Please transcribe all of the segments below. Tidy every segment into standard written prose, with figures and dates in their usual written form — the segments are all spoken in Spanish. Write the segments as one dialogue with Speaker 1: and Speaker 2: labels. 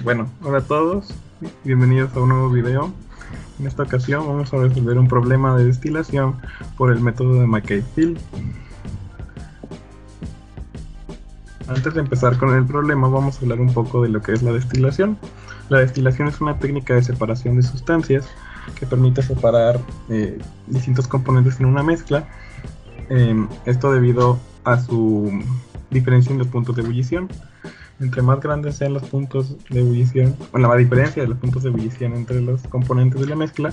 Speaker 1: Bueno, hola a todos, bienvenidos a un nuevo video. En esta ocasión vamos a resolver un problema de destilación por el método de McCabe-Field. Antes de empezar con el problema vamos a hablar un poco de lo que es la destilación. La destilación es una técnica de separación de sustancias que permite separar distintos componentes en una mezcla. Esto debido a su diferencia en los puntos de ebullición. Entre más grandes sean los puntos de ebullición, o la diferencia de los puntos de ebullición entre los componentes de la mezcla,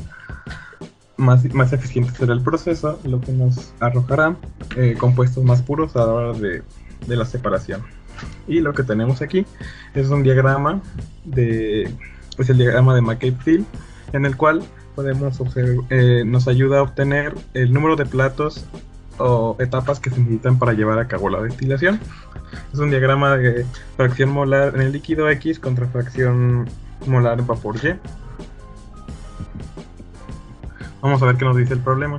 Speaker 1: más eficiente será el proceso, lo que nos arrojará compuestos más puros a la hora de la separación. Y lo que tenemos aquí es un diagrama es el diagrama de McCabe-Field, en el cual podemos nos ayuda a obtener el número de platos o etapas que se necesitan para llevar a cabo la destilación. Es un diagrama de fracción molar en el líquido X contra fracción molar en vapor Y. Vamos a ver qué nos dice el problema.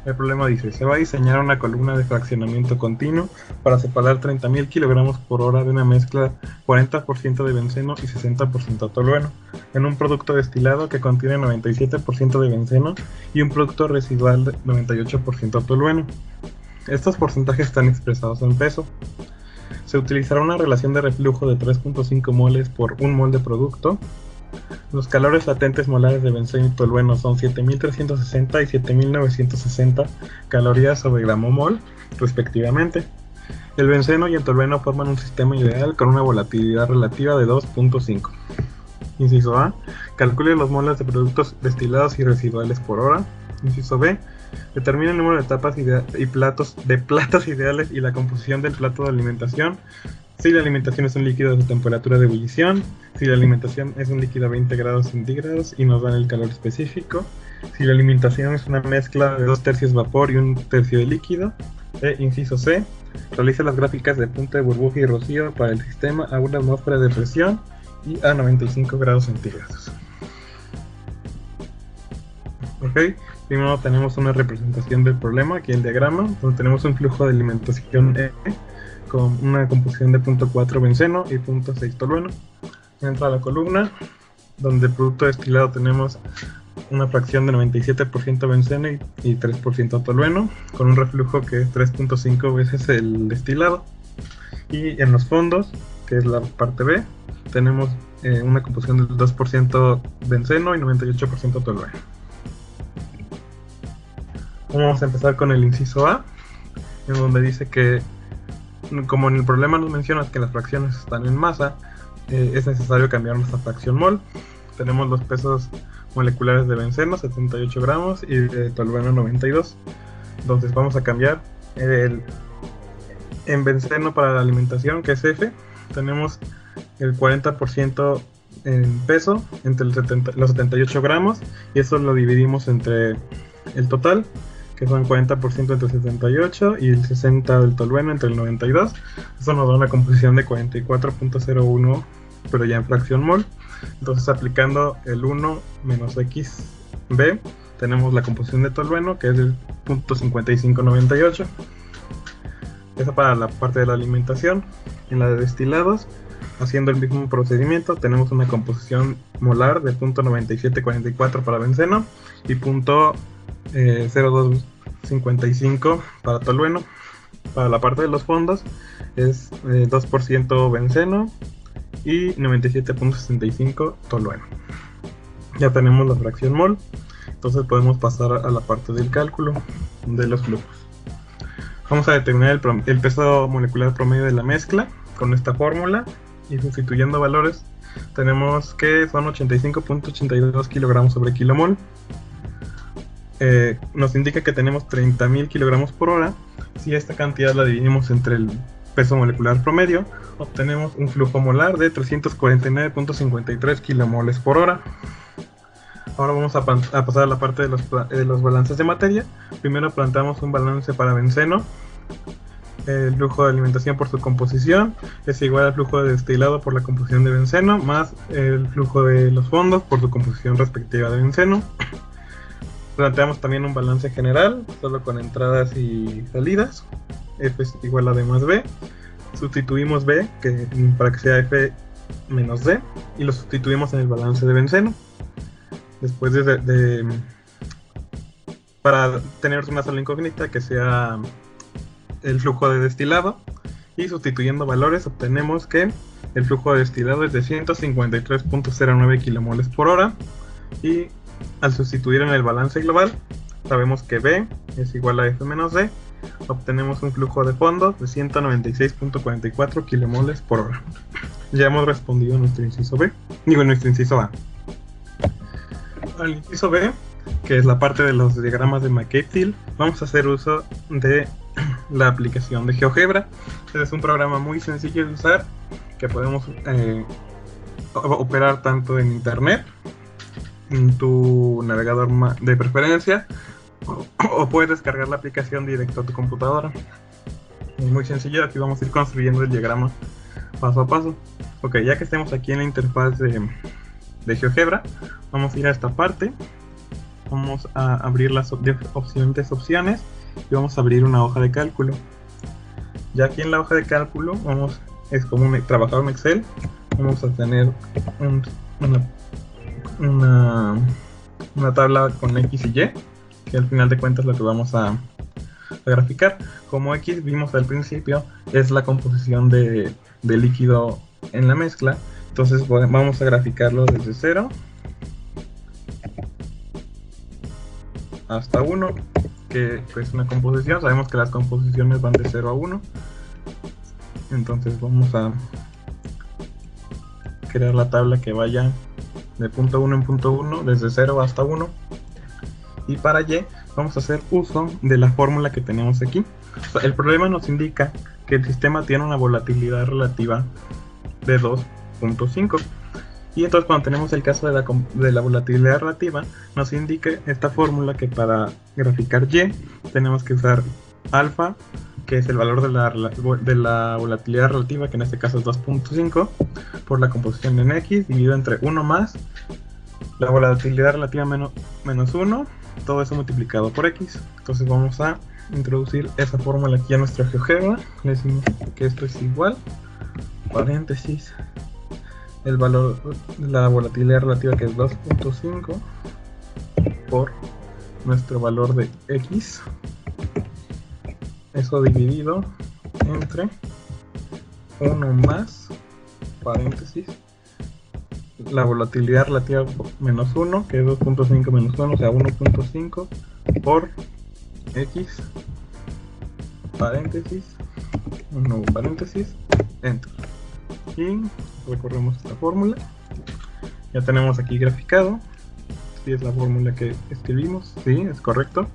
Speaker 1: El problema dice: se va a diseñar una columna de fraccionamiento continuo para separar 30.000 kilogramos por hora de una mezcla 40% de benceno y 60% tolueno en un producto destilado que contiene 97% de benceno y un producto residual de 98% tolueno. Estos porcentajes están expresados en peso. Se utilizará una relación de reflujo de 3.5 moles por 1 mol de producto. Los calores latentes molares de benceno y tolueno son 7.360 y 7.960 calorías sobre gramo mol, respectivamente. El benceno y el tolueno forman un sistema ideal con una volatilidad relativa de 2.5. Inciso A. Calcule los moles de productos destilados y residuales por hora. Inciso B. Determina el número de etapas y platos ideales y la composición del plato de alimentación. Si la alimentación es un líquido de su temperatura de ebullición, si la alimentación es un líquido a 20 grados centígrados y nos dan el calor específico, si la alimentación es una mezcla de 2/3 vapor y 1/3 de líquido. Inciso C. Realiza las gráficas de punto de burbuja y rocío para el sistema a una atmósfera de presión y a 95 grados centígrados. Ok, primero tenemos una representación del problema, aquí el diagrama, donde tenemos un flujo de alimentación E con una composición de 0.4 benceno y 0.6 tolueno. Entra a la columna, donde el producto destilado tenemos una fracción de 97% benceno y 3% tolueno, con un reflujo que es 3.5 veces el destilado. Y en los fondos, que es la parte B, tenemos una composición del 2% benceno y 98% tolueno. Vamos a empezar con el inciso A, en donde dice que, como en el problema nos mencionas que las fracciones están en masa, es necesario cambiar nuestra fracción mol. Tenemos los pesos moleculares de benceno, 78 gramos, y de tolueno, 92. Entonces vamos a cambiar en benceno para la alimentación, que es F. Tenemos el 40% en peso, entre los 78 gramos, y eso lo dividimos entre el total, que son 40% entre 78 y el 60 del tolueno entre el 92. Eso nos da una composición de 44.01, pero ya en fracción mol. Entonces, aplicando el 1 menos xb, tenemos la composición de tolueno, que es el 0.5598. Eso para la parte de la alimentación. En la de destilados, haciendo el mismo procedimiento, tenemos una composición molar de 0.9744 para benceno y 0.0255 para tolueno. Para la parte de los fondos es 2% benceno y 97.65 tolueno. Ya tenemos la fracción mol, entonces podemos pasar a la parte del cálculo de los flujos. Vamos a determinar el peso molecular promedio de la mezcla con esta fórmula, y sustituyendo valores tenemos que son 85.82 kilogramos sobre kilomol. Nos indica que tenemos 30.000 kilogramos por hora. Si esta cantidad la dividimos entre el peso molecular promedio, obtenemos un flujo molar de 349.53 kilomoles por hora. Ahora vamos a pasar a la parte de los balances de materia. Primero planteamos un balance para benceno. El flujo de alimentación por su composición es igual al flujo de destilado por la composición de benceno, más el flujo de los fondos por su composición respectiva de benceno. Planteamos también un balance general, solo con entradas y salidas. F es igual a D más B. Sustituimos B, para que sea F menos D y lo sustituimos en el balance de benceno. Después para tener una sola incógnita que sea el flujo de destilado, y sustituyendo valores obtenemos que el flujo de destilado es de 153.09 kmol por hora, y al sustituir en el balance global sabemos que B es igual a F menos D, obtenemos un flujo de fondo de 196.44 kmol por hora. Ya hemos respondido nuestro inciso B, nuestro inciso A. Al inciso B, que es la parte de los diagramas de McCabe-Thiele, vamos a hacer uso de la aplicación de GeoGebra. Es un programa muy sencillo de usar que podemos operar tanto en internet, en tu navegador de preferencia, o puedes descargar la aplicación directo a tu computadora. Es muy sencillo. Aquí vamos a ir construyendo el diagrama paso a paso. Ok, ya que estemos aquí en la interfaz de GeoGebra, vamos a ir a esta parte, vamos a abrir las diferentes opciones y vamos a abrir una hoja de cálculo. Ya aquí en la hoja de cálculo es como trabajar en Excel. Vamos a tener una tabla con X y Y, que al final de cuentas es lo que vamos a graficar. Como X vimos al principio es la composición de líquido en la mezcla, entonces vamos a graficarlo desde 0 hasta 1, que es una composición. Sabemos que las composiciones van de 0 a 1, entonces vamos a crear la tabla que vaya de punto 1 en punto 1, desde 0 hasta 1. Y para Y vamos a hacer uso de la fórmula que tenemos aquí. O sea, el problema nos indica que el sistema tiene una volatilidad relativa de 2.5. Y entonces cuando tenemos el caso de la volatilidad relativa, nos indica esta fórmula que para graficar Y tenemos que usar alfa, que es el valor de la volatilidad relativa, que en este caso es 2.5, por la composición en X, dividido entre 1 más la volatilidad relativa menos 1, todo eso multiplicado por X. Entonces vamos a introducir esa fórmula aquí a nuestra GeoGebra. Le decimos que esto es igual, paréntesis, el valor de la volatilidad relativa, que es 2.5, por nuestro valor de X, eso dividido entre 1 más, paréntesis, la volatilidad relativa menos 1, que es 2.5 menos 1, o sea 1.5, por X, paréntesis, un nuevo paréntesis, enter. Y recorremos esta fórmula. Ya tenemos aquí graficado. Si es la fórmula que escribimos, sí, es correcto.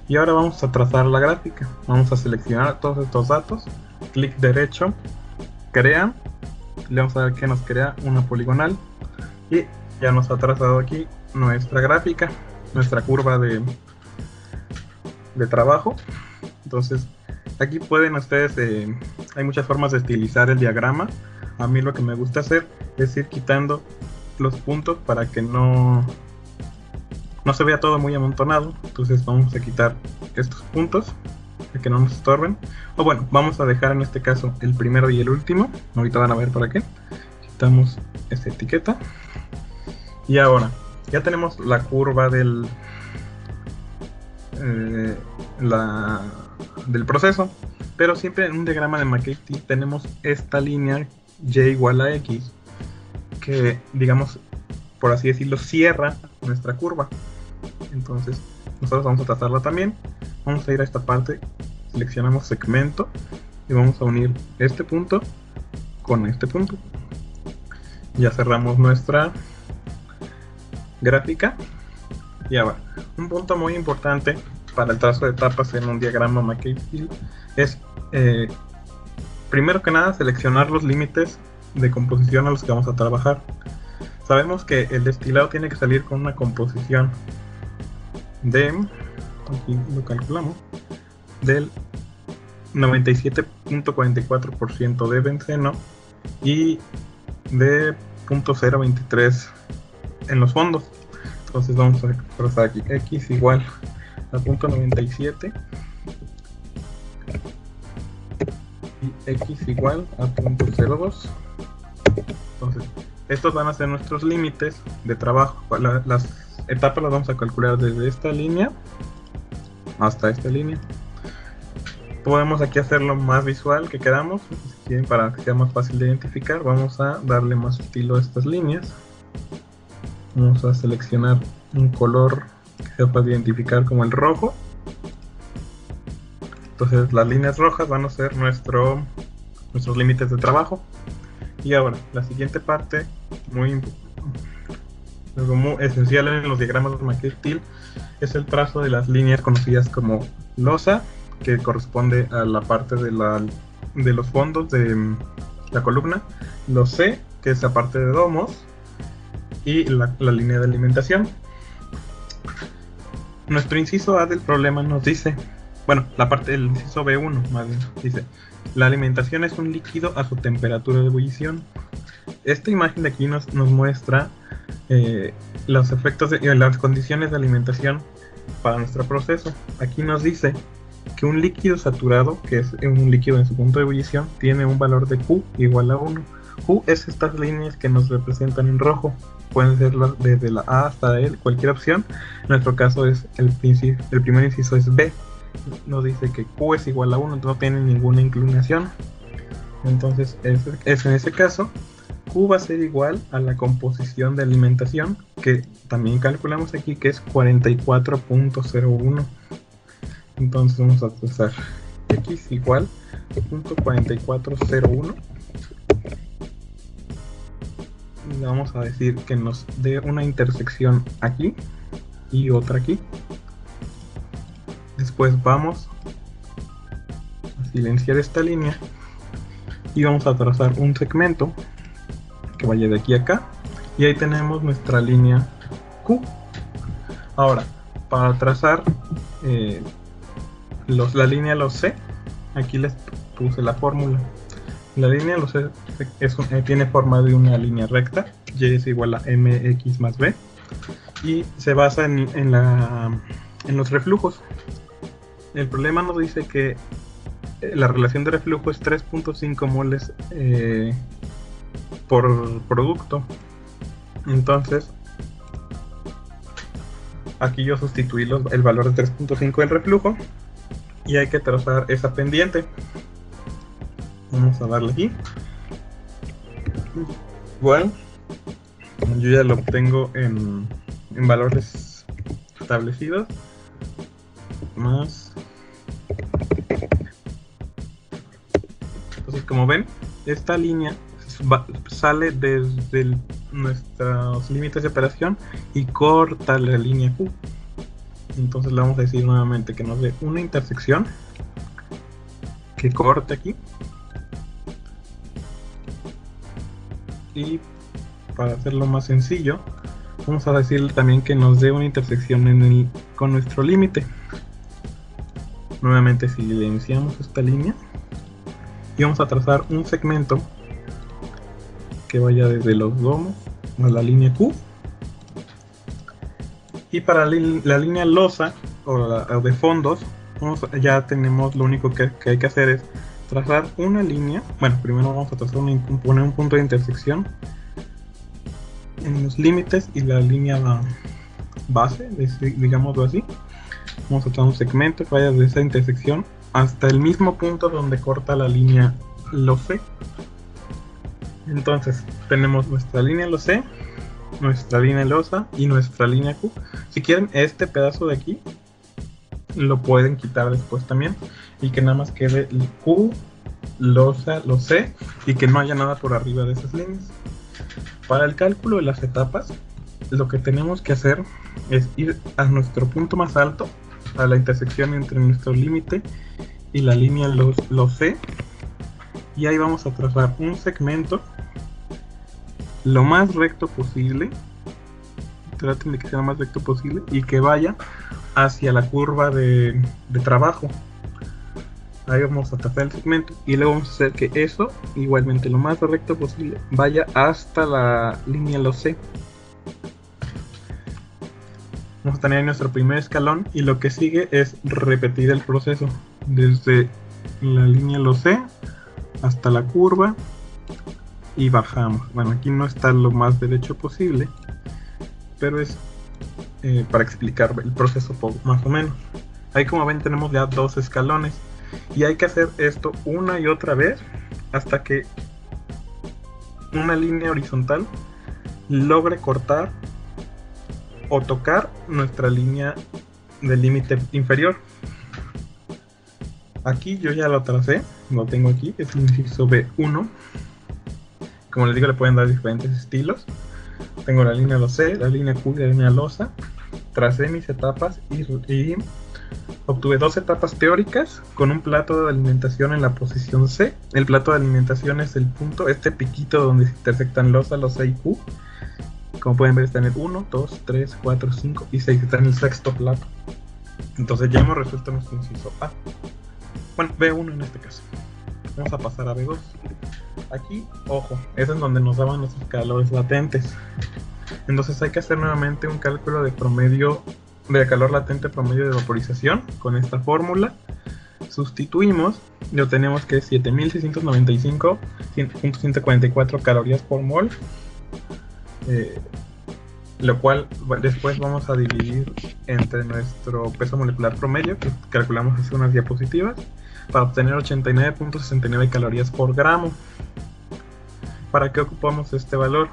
Speaker 1: Y ahora vamos a trazar la gráfica. Vamos a seleccionar todos estos datos, clic derecho, crea, le vamos a dar que nos crea una poligonal, y ya nos ha trazado aquí nuestra gráfica, nuestra curva de trabajo. Entonces aquí pueden ustedes, hay muchas formas de estilizar el diagrama. A mí lo que me gusta hacer es ir quitando los puntos para que no se vea todo muy amontonado. Entonces vamos a quitar estos puntos para que no nos estorben. O bueno, vamos a dejar en este caso el primero y el último. Ahorita van a ver para qué. Quitamos esta etiqueta. Y ahora ya tenemos la curva del proceso. Pero siempre en un diagrama de McCabe-Thiele tenemos esta línea Y igual a X, que, digamos, por así decirlo, cierra nuestra curva. Entonces nosotros vamos a trazarla también. Vamos a ir a esta parte, seleccionamos segmento y vamos a unir este punto con este punto. Ya cerramos nuestra gráfica. Y ahora, un punto muy importante para el trazo de etapas en un diagrama McCabe-Thiele es, primero que nada, seleccionar los límites de composición a los que vamos a trabajar. Sabemos que el destilado tiene que salir con una composición de, aquí lo calculamos, del 97.44% de benceno y de 0.023 en los fondos. Entonces vamos a trazar aquí X igual a 0.97 y X igual a 0.02 Entonces, estos van a ser nuestros límites de trabajo. Las etapas las vamos a calcular desde esta línea hasta esta línea. Podemos aquí hacerlo más visual que queramos. Si quieren, para que sea más fácil de identificar, vamos a darle más estilo a estas líneas. Vamos a seleccionar un color que sea fácil de identificar como el rojo. Entonces las líneas rojas van a ser nuestros límites de trabajo. Y ahora, la siguiente parte, muy esencial en los diagramas de McKay-Till, es el trazo de las líneas conocidas como losa, que corresponde a la parte de los fondos de la columna, los C, que es la parte de domos, y la línea de alimentación. Nuestro inciso A del problema nos dice, bueno, el inciso B1 más bien, dice: la alimentación es un líquido a su temperatura de ebullición. Esta imagen de aquí nos muestra los efectos y las condiciones de alimentación para nuestro proceso. Aquí nos dice que un líquido saturado, que es un líquido en su punto de ebullición, tiene un valor de Q igual a 1. Q es estas líneas que nos representan en rojo. Pueden ser desde la A hasta la L, cualquier opción. En nuestro caso es el primer inciso es B. Nos dice que Q es igual a 1, entonces no tiene ninguna inclinación. Entonces en ese caso Q va a ser igual a la composición de alimentación, que también calculamos aquí, que es 44.01. Entonces vamos a trazar X igual a 4401. Y vamos a decir que nos dé una intersección aquí y otra aquí. Después vamos a silenciar esta línea y vamos a trazar un segmento que vaya de aquí a acá, y ahí tenemos nuestra línea Q. Ahora, para trazar la línea los C, aquí les puse la fórmula. La línea los C tiene forma de una línea recta, Y es igual a mx más b, y se basa en los reflujos. El problema nos dice que la relación de reflujo es 3.5 moles por producto. Entonces aquí yo sustituí el valor de 3.5 del reflujo y hay que trazar esa pendiente. Vamos a darle aquí. Igual yo ya lo obtengo en valores establecidos, más. Entonces, como ven, esta línea sale desde nuestros límites de operación y corta la línea Q. Entonces le vamos a decir nuevamente que nos dé una intersección que corte aquí, y para hacerlo más sencillo vamos a decirle también que nos dé una intersección con nuestro límite. Nuevamente silenciamos esta línea y vamos a trazar un segmento que vaya desde los domos a la línea Q, y para la línea losa o de fondos ya tenemos, lo único que hay que hacer es trazar una línea. Bueno, primero vamos a trazar poner un punto de intersección en los límites y la línea base, digámoslo así. Vamos a trazar un segmento que vaya desde esa intersección hasta el mismo punto donde corta la línea LOC. Entonces tenemos nuestra línea LOC, nuestra línea losa y nuestra línea Q. Si quieren, este pedazo de aquí lo pueden quitar después también, y que nada más quede el Q, losa, LOC, y que no haya nada por arriba de esas líneas. Para el cálculo de las etapas, lo que tenemos que hacer es ir a nuestro punto más alto, a la intersección entre nuestro límite y la línea LOC, y ahí vamos a trazar un segmento lo más recto posible. Traten de que sea lo más recto posible y que vaya hacia la curva de trabajo. Ahí vamos a trazar el segmento y luego vamos a hacer que eso, igualmente lo más recto posible, vaya hasta la línea LOC. Vamos a tener nuestro primer escalón, y lo que sigue es repetir el proceso desde la línea LOC hasta la curva, y bajamos. Bueno, aquí no está lo más derecho posible, pero es para explicar el proceso más o menos. Ahí, como ven, tenemos ya 2 escalones y hay que hacer esto una y otra vez hasta que una línea horizontal logre cortar o tocar nuestra línea del límite inferior. Aquí yo ya lo tracé, lo tengo aquí, es el inciso B1. Como les digo, le pueden dar diferentes estilos. Tengo la línea LOC, la línea Q y la línea LOSA. Tracé mis etapas y obtuve 2 etapas teóricas con un plato de alimentación en la posición C. El plato de alimentación es el punto, este piquito donde se intersectan LOSA, LOC y Q. Como pueden ver, está en el 1, 2, 3, 4, 5 y 6, está en el sexto plato. Entonces ya hemos resuelto nuestro inciso A. Bueno, B1 en este caso. Vamos a pasar a B2. Aquí, ojo, es en donde nos daban nuestros calores latentes. Entonces hay que hacer nuevamente un cálculo de promedio de calor latente promedio de vaporización con esta fórmula. Sustituimos y obtenemos que es 7695.144 calorías por mol, lo cual después vamos a dividir entre nuestro peso molecular promedio, que calculamos hace unas diapositivas, para obtener 89.69 calorías por gramo. ¿Para qué ocupamos este valor?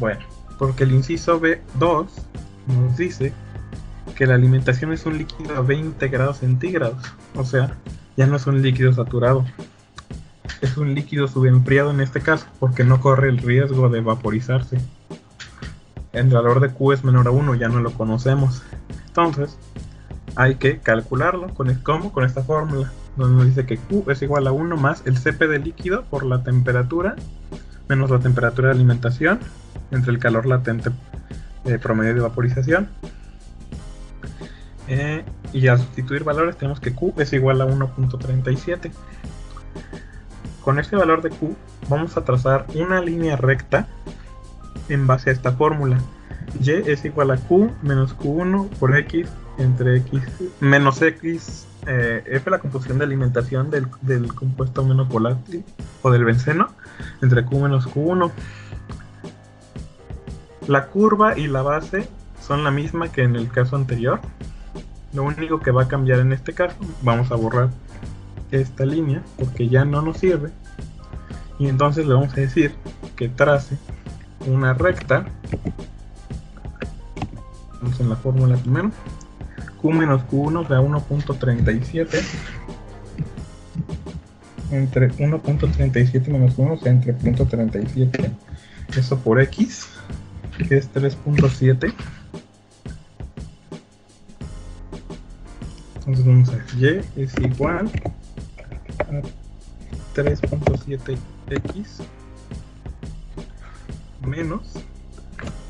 Speaker 1: Bueno, porque el inciso B2 nos dice que la alimentación es un líquido a 20 grados centígrados, o sea, ya no es un líquido saturado, es un líquido subenfriado en este caso, porque no corre el riesgo de vaporizarse. El valor de Q es menor a 1, ya no lo conocemos, entonces hay que calcularlo con esta fórmula, donde nos dice que Q es igual a 1 más el Cp del líquido por la temperatura menos la temperatura de alimentación entre el calor latente promedio de vaporización. Y al sustituir valores tenemos que Q es igual a 1.37. Con este valor de Q vamos a trazar una línea recta en base a esta fórmula. Y es igual a Q menos Q1 por X entre X menos X F, la composición de alimentación del compuesto menos volátil o del benceno, entre Q menos Q1. La curva y la base son la misma que en el caso anterior. Lo único que va a cambiar en este caso, vamos a borrar esta línea porque ya no nos sirve, y entonces le vamos a decir que trace una recta. Vamos en la fórmula primero. Q menos Q1 da 1.37 entre 1.37 menos 1, o sea, entre 0.37, eso por X, que es 3.7. Entonces vamos a ver, Y es igual a 3.7X menos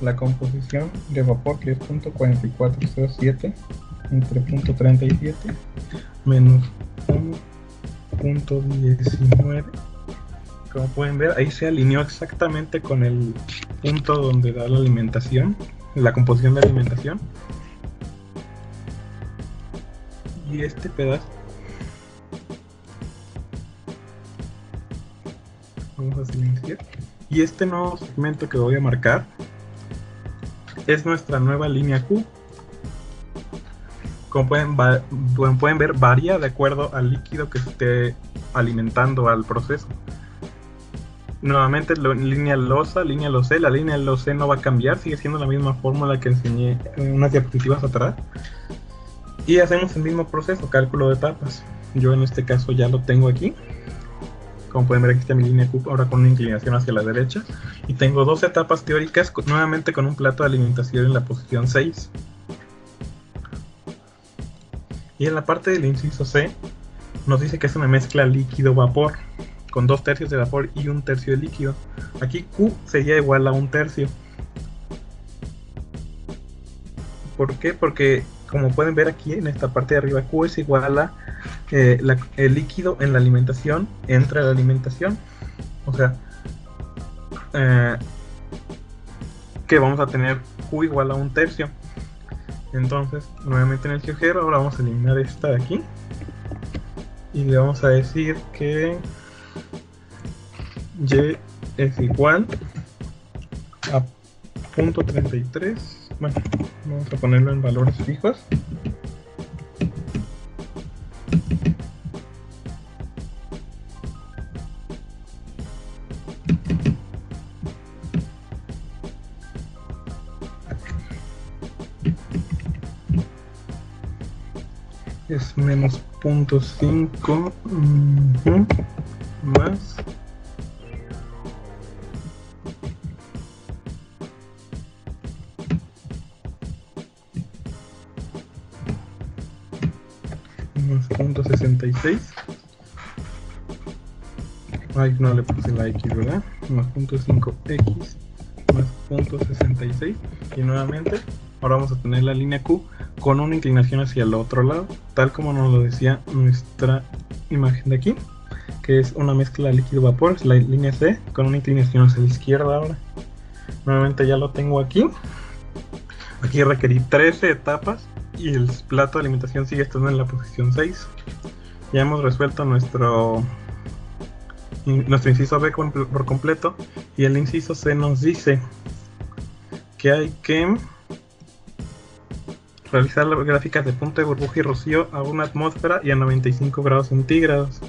Speaker 1: la composición de vapor, que es 0.4407 entre 0.37 menos 1.19. Como pueden ver, ahí se alineó exactamente con el punto donde da la alimentación, la composición de alimentación. Y este pedazo, vamos a silenciar, y este nuevo segmento que voy a marcar es nuestra nueva línea Q. Como pueden ver, varía de acuerdo al líquido que esté alimentando al proceso. Nuevamente, línea LOSA, línea LOC. La línea LOC no va a cambiar, sigue siendo la misma fórmula que enseñé en unas diapositivas atrás. Y hacemos el mismo proceso, cálculo de etapas. Yo en este caso ya lo tengo aquí. Como pueden ver, aquí está mi línea Q, ahora con una inclinación hacia la derecha. Y tengo 2 etapas teóricas, nuevamente con un plato de alimentación en la posición 6. Y en la parte del inciso C nos dice que es una mezcla líquido-vapor, con 2/3 de vapor y 1/3 de líquido. Aquí Q sería igual a 1/3. ¿Por qué? Porque como pueden ver aquí en esta parte de arriba, Q es igual a el líquido en la alimentación entre la alimentación. O sea, que vamos a tener Q igual a 1/3. Entonces, nuevamente en el GeoGebra, ahora vamos a eliminar esta de aquí. Y le vamos a decir que Y es igual a 0.33. Bueno, vamos a ponerlo en valores fijos. Es menos 0.5 más más 0.66. Ay, no le puse la X, ¿verdad? Más 0.5x más 0.66. Y nuevamente, ahora vamos a tener la línea Q con una inclinación hacia el otro lado, tal como nos lo decía nuestra imagen de aquí, que es una mezcla líquido-vapor, es la línea C, con una inclinación hacia la izquierda ahora. Nuevamente ya lo tengo aquí. Aquí requerí 13 etapas y el plato de alimentación sigue estando en la posición 6. Ya hemos resuelto nuestro inciso B por completo, y el inciso C nos dice que hay que realizar las gráficas de punto de burbuja y rocío a 1 atmósfera y a 95 grados centígrados.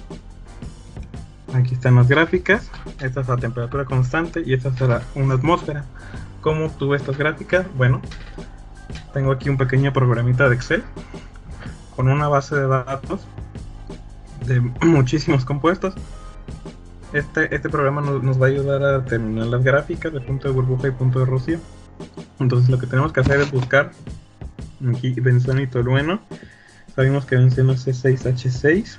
Speaker 1: Aquí están las gráficas. Esta es la temperatura constante y esta será 1 atmósfera. ¿Cómo obtuve estas gráficas? Bueno, tengo aquí un pequeño programita de Excel con una base de datos de muchísimos compuestos. Este programa nos va a ayudar a determinar las gráficas de punto de burbuja y punto de rocío. Entonces lo que tenemos que hacer es buscar aquí benceno y tolueno. Sabemos que benceno es C6H6,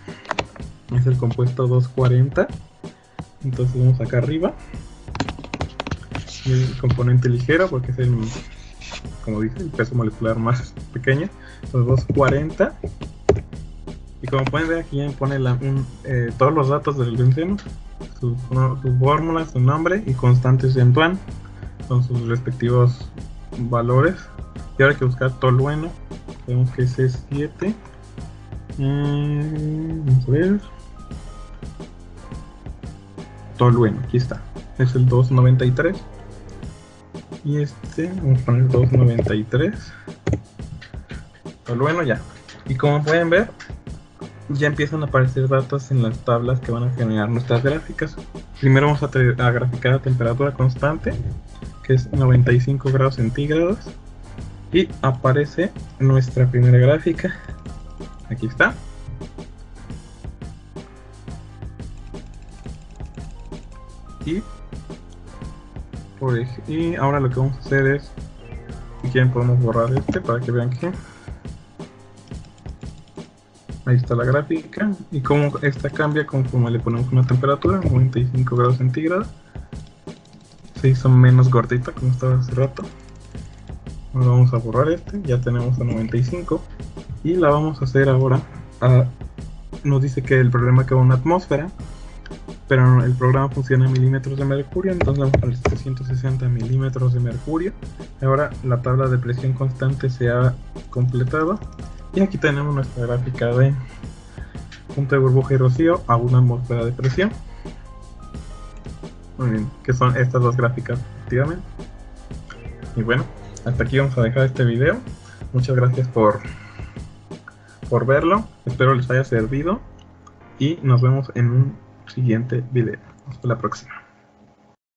Speaker 1: es el compuesto 240. Entonces vamos acá arriba, el componente ligero, porque es el, como dice, el peso molecular más pequeño. Entonces 240. Y como pueden ver, aquí ya me pone todos los datos del benceno, su fórmula, su nombre y constantes de Antoine con sus respectivos valores. Y ahora hay que buscar tolueno. Vemos que es C7. Vamos a ver. Tolueno, aquí está. Es el 293. Y vamos a poner 293. Tolueno ya. Y como pueden ver, ya empiezan a aparecer datos en las tablas que van a generar nuestras gráficas. Primero vamos a graficar la temperatura constante, que es 95 grados centígrados. Y aparece nuestra primera gráfica. Aquí está. Y ahora lo que vamos a hacer es, si quieren podemos borrar para que vean que ahí está la gráfica y cómo esta cambia conforme le ponemos una temperatura, 95 grados centígrados. Se hizo menos gordita como estaba hace rato. Ahora vamos a borrar ya tenemos a 95 y la vamos a hacer ahora nos dice que el problema queda en una atmósfera, pero el programa funciona en milímetros de mercurio, entonces vamos a los 360 milímetros de mercurio. Ahora la tabla de presión constante se ha completado y aquí tenemos nuestra gráfica de punto de burbuja y rocío a 1 atmósfera de presión. Muy bien, que son estas dos gráficas efectivamente. Y bueno, hasta aquí vamos a dejar este video. Muchas gracias por verlo. Espero les haya servido. Y nos vemos en un siguiente video. Hasta la próxima.